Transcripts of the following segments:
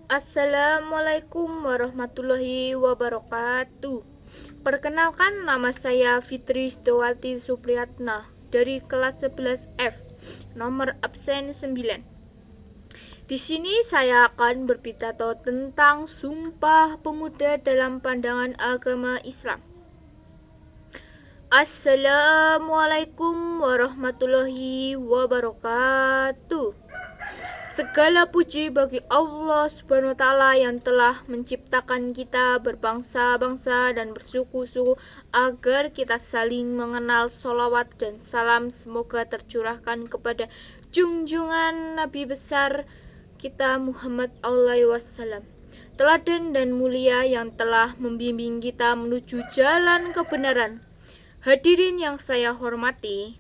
Assalamualaikum warahmatullahi wabarakatuh. Perkenalkan, nama saya Fitri Stowati Supriyatna dari kelas 11F, nomor absen 9. Di sini saya akan berpidato tentang Sumpah Pemuda dalam pandangan agama Islam. Assalamualaikum warahmatullahi wabarakatuh. Segala puji bagi Allah Subhanahu wa Ta'ala yang telah menciptakan kita berbangsa-bangsa dan bersuku-suku agar kita saling mengenal. Sholawat dan salam semoga tercurahkan kepada junjungan Nabi besar kita Muhammad SAW, teladan dan mulia yang telah membimbing kita menuju jalan kebenaran. Hadirin yang saya hormati,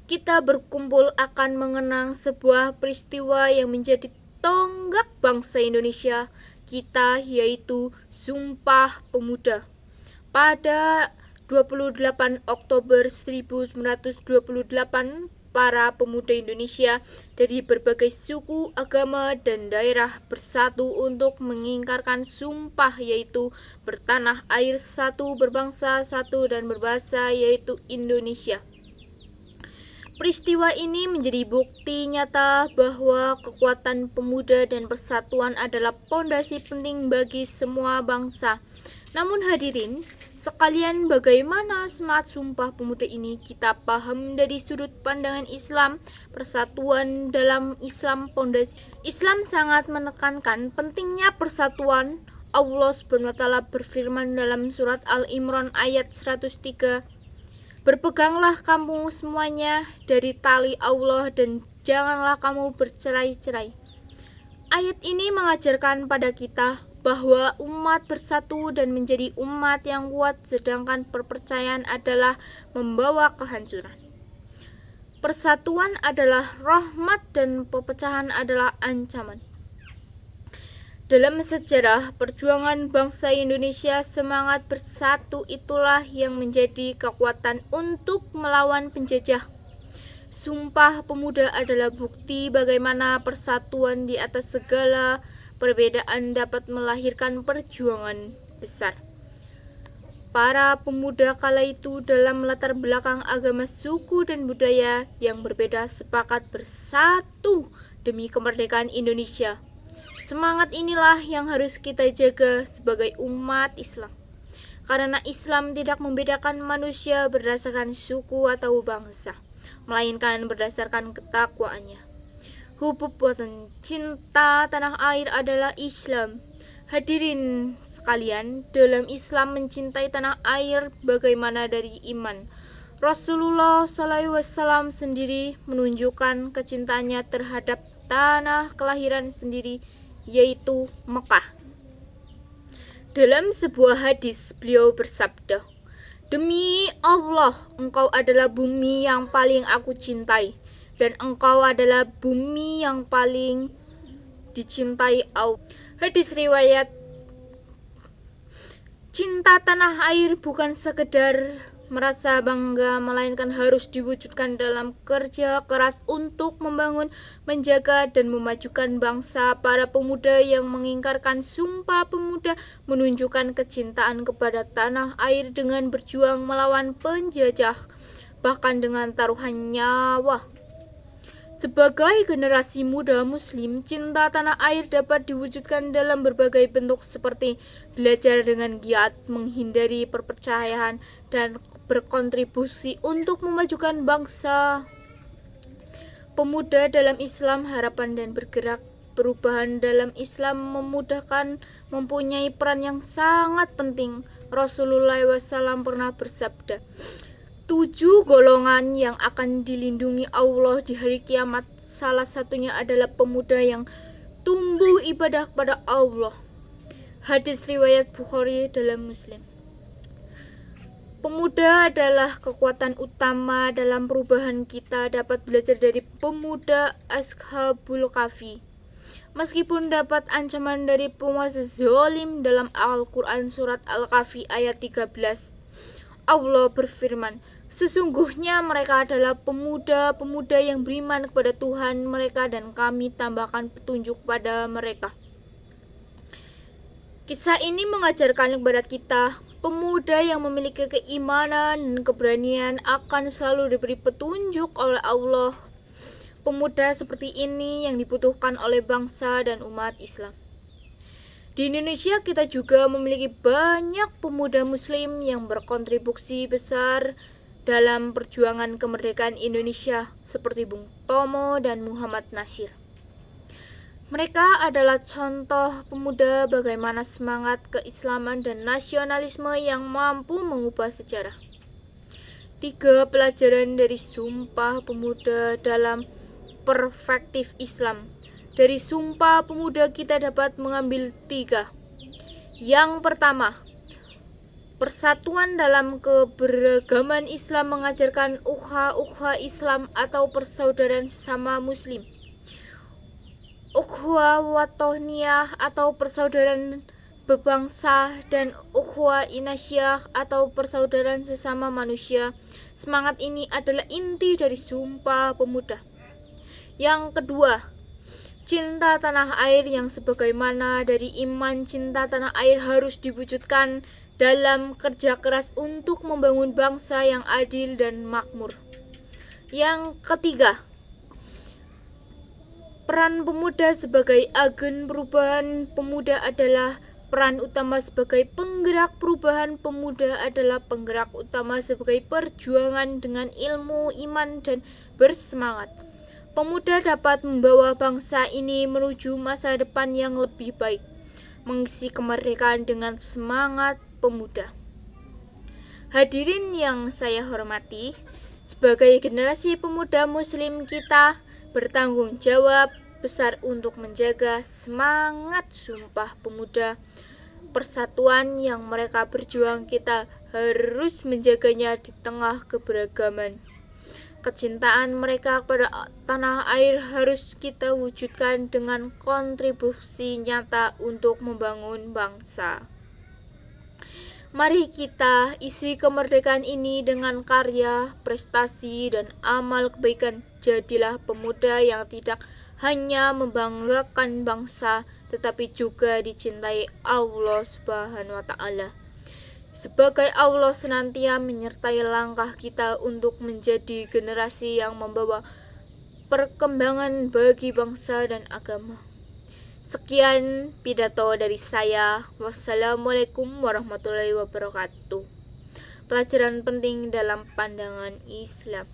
kita berkumpul akan mengenang sebuah peristiwa yang menjadi tonggak bangsa Indonesia kita, yaitu Sumpah Pemuda. Pada 28 Oktober 1928, para pemuda Indonesia dari berbagai suku, agama, dan daerah bersatu untuk mengingkarkan sumpah, yaitu bertanah air satu, berbangsa satu, dan berbahasa, yaitu Indonesia. Peristiwa ini menjadi bukti nyata bahwa kekuatan pemuda dan persatuan adalah pondasi penting bagi semua bangsa. Namun hadirin sekalian, bagaimana semangat Sumpah Pemuda ini kita paham dari sudut pandangan Islam? Persatuan dalam Islam, pondasi Islam sangat menekankan pentingnya persatuan. Allah Subhanahu wa Ta'ala berfirman dalam surat Al-Imran ayat 103, "Berpeganglah kamu semuanya dari tali Allah dan janganlah kamu bercerai-cerai." Ayat ini mengajarkan pada kita bahwa umat bersatu dan menjadi umat yang kuat, sedangkan perpecahan adalah membawa kehancuran. Persatuan adalah rahmat dan perpecahan adalah ancaman. Dalam sejarah perjuangan bangsa Indonesia, semangat bersatu itulah yang menjadi kekuatan untuk melawan penjajah. Sumpah Pemuda adalah bukti bagaimana persatuan di atas segala perbedaan dapat melahirkan perjuangan besar. Para pemuda kala itu dalam latar belakang agama, suku, dan budaya yang berbeda sepakat bersatu demi kemerdekaan Indonesia. Semangat inilah yang harus kita jaga sebagai umat Islam, karena Islam tidak membedakan manusia berdasarkan suku atau bangsa, melainkan berdasarkan ketakwaannya. Hubub watan, cinta tanah air adalah Islam. Hadirin sekalian, dalam Islam mencintai tanah air bagaimana dari iman. Rasulullah SAW sendiri menunjukkan kecintaannya terhadap tanah kelahiran sendiri, yaitu Mekah. Dalam sebuah hadis beliau bersabda, "Demi Allah, engkau adalah bumi yang paling aku cintai, dan engkau adalah bumi yang paling dicintai Allah." Hadis riwayat. Cinta tanah air bukan sekedar merasa bangga, melainkan harus diwujudkan dalam kerja keras untuk membangun, menjaga, dan memajukan bangsa. Para pemuda yang mengingkarkan Sumpah Pemuda menunjukkan kecintaan kepada tanah air dengan berjuang melawan penjajah, bahkan dengan taruhan nyawa. Sebagai generasi muda Muslim, cinta tanah air dapat diwujudkan dalam berbagai bentuk seperti belajar dengan giat, menghindari perpecahan, dan berkontribusi untuk memajukan bangsa. Pemuda dalam Islam, harapan dan bergerak perubahan dalam Islam memudahkan, mempunyai peran yang sangat penting. Rasulullah SAW pernah bersabda, 7 golongan yang akan dilindungi Allah di hari kiamat, salah satunya adalah pemuda yang tumbuh ibadah kepada Allah. Hadis riwayat Bukhari dalam Muslim. Pemuda adalah kekuatan utama dalam perubahan. Kita dapat belajar dari pemuda Ashabul Kahfi. Meskipun dapat ancaman dari penguasa zalim dalam Al-Quran surat Al-Kahfi ayat 13, Allah berfirman, "Sesungguhnya mereka adalah pemuda-pemuda yang beriman kepada Tuhan mereka dan kami tambahkan petunjuk pada mereka." Kisah ini mengajarkan kepada kita, pemuda yang memiliki keimanan dan keberanian akan selalu diberi petunjuk oleh Allah. Pemuda seperti ini yang dibutuhkan oleh bangsa dan umat Islam. Di Indonesia kita juga memiliki banyak pemuda muslim yang berkontribusi besar dalam perjuangan kemerdekaan Indonesia seperti Bung Tomo dan Muhammad Nasir. Mereka adalah contoh pemuda bagaimana semangat keislaman dan nasionalisme yang mampu mengubah sejarah. 3 pelajaran dari Sumpah Pemuda dalam perspektif Islam. Dari Sumpah Pemuda kita dapat mengambil 3. Yang pertama, persatuan dalam keberagaman Islam mengajarkan ukhuwah Islam atau persaudaraan sesama muslim. Ukhuwah watohniyah atau persaudaraan berbangsa dan ukhuwah inasyah atau persaudaraan sesama manusia. Semangat ini adalah inti dari Sumpah Pemuda. Yang kedua, cinta tanah air yang sebagaimana dari iman cinta tanah air harus diwujudkan dalam kerja keras untuk membangun bangsa yang adil dan makmur. Yang ketiga, peran pemuda sebagai agen perubahan pemuda adalah peran utama sebagai penggerak perubahan pemuda adalah penggerak utama sebagai perjuangan dengan ilmu, iman, dan bersemangat. Pemuda dapat membawa bangsa ini menuju masa depan yang lebih baik, mengisi kemerdekaan dengan semangat pemuda. Hadirin yang saya hormati, sebagai generasi pemuda muslim kita bertanggung jawab besar untuk menjaga semangat Sumpah Pemuda. Persatuan yang mereka berjuang kita harus menjaganya di tengah keberagaman. Kecintaan mereka kepada tanah air harus kita wujudkan dengan kontribusi nyata untuk membangun bangsa. Mari kita isi kemerdekaan ini dengan karya, prestasi, dan amal kebaikan. Jadilah pemuda yang tidak hanya membanggakan bangsa, tetapi juga dicintai Allah Subhanahu wa Ta'ala. Sebagai Allah senantiasa menyertai langkah kita untuk menjadi generasi yang membawa perkembangan bagi bangsa dan agama. Sekian pidato dari saya. Wassalamualaikum warahmatullahi wabarakatuh. Pelajaran penting dalam pandangan Islam.